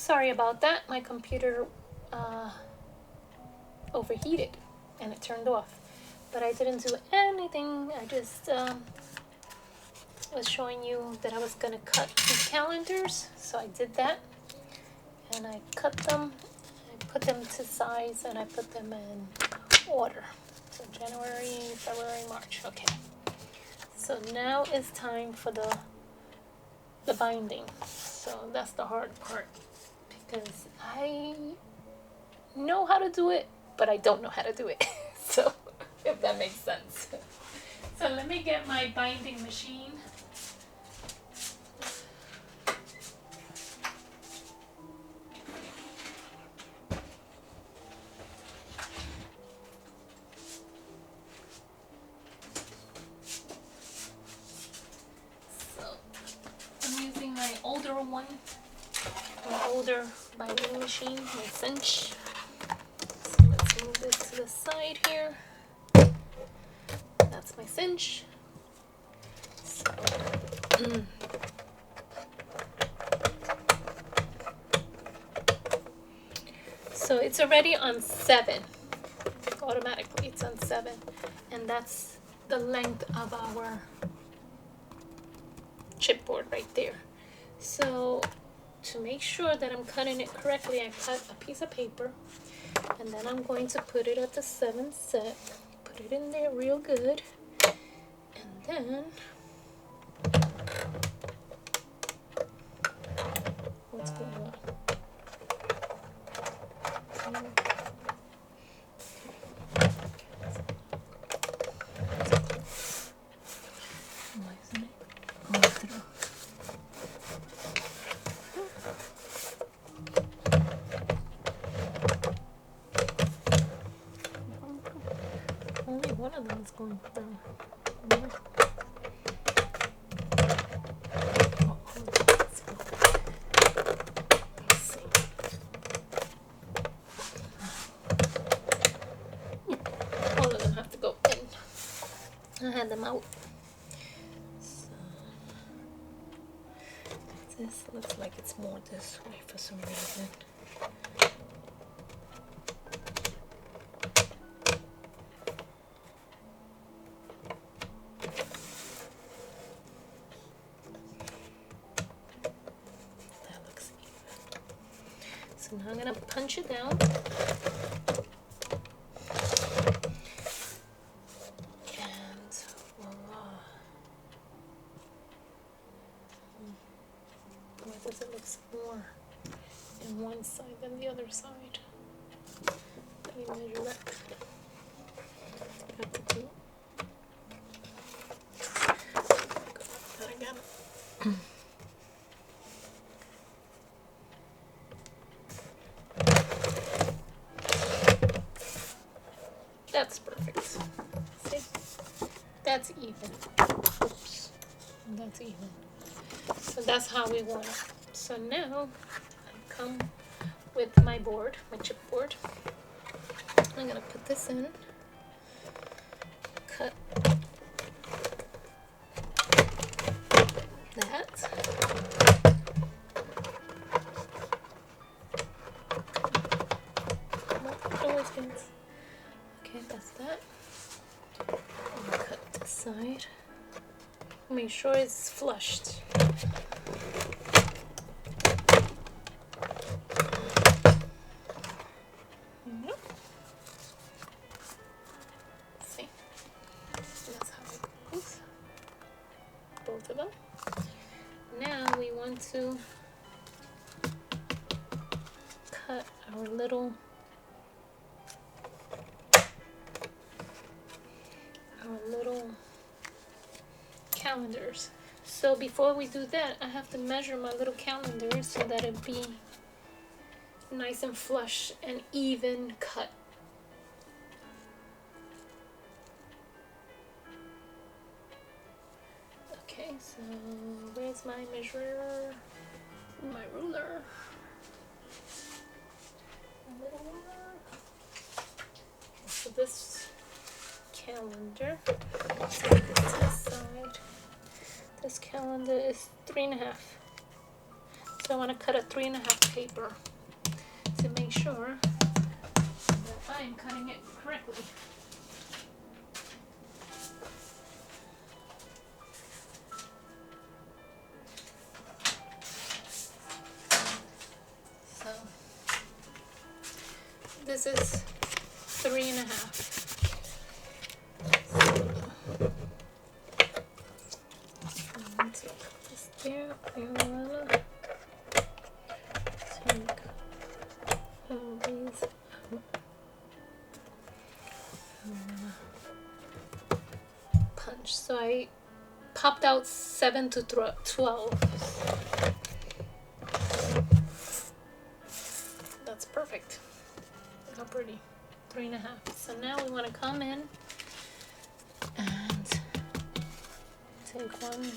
Sorry about that. My computer overheated and it turned off. But I didn't do anything. I just was showing you that I was going to cut these calendars. So I did that. And I cut them. I put them to size and I put them in order. So January, February, March. Okay. So now it's time for the binding. So that's the hard part because I know how to do it, but I don't know how to do it. So if that makes sense. So let me get my binding machine. Older binding machine, my Cinch. So let's move this to the side here. That's my Cinch. So it's already on 7. Automatically it's on 7. And that's the length of our chipboard right there. So to make sure that I'm cutting it correctly, I cut a piece of paper and then I'm going to put it at the 7th set, put it in there real good, and then what's going on? Why isn't it going through? Only one of them is going through. Let's see. All of them have to go in. I had them out. So this looks like it's more this way for some reason. So now I'm going to punch it down. And voila. Why does it look more in one side than the other side? Let me measure that. Got to do. I got it. That's perfect. See? That's even. Oops. That's even. So that's how we want it. So now I come with my board, my chipboard. I'm gonna put this in. Cut that. Okay, that's that. I'm gonna cut this side. Make sure it's flushed. Yep. See? That's how it goes. Both of them. Now we want to cut our little calendars. So before we do that, I have to measure my little calendar so that it be nice and flush and even cut. Okay, so where's my measure? My ruler. My little ruler. So this calendar, let's put this to the side. This calendar is 3.5. So I want to cut a 3.5 paper to make sure that I am cutting it correctly. So this is 3.5. So put this there. Take all these out. Punch. So I popped out 7 to 12. That's perfect. Look how pretty. 3.5. So now we want to come in and take one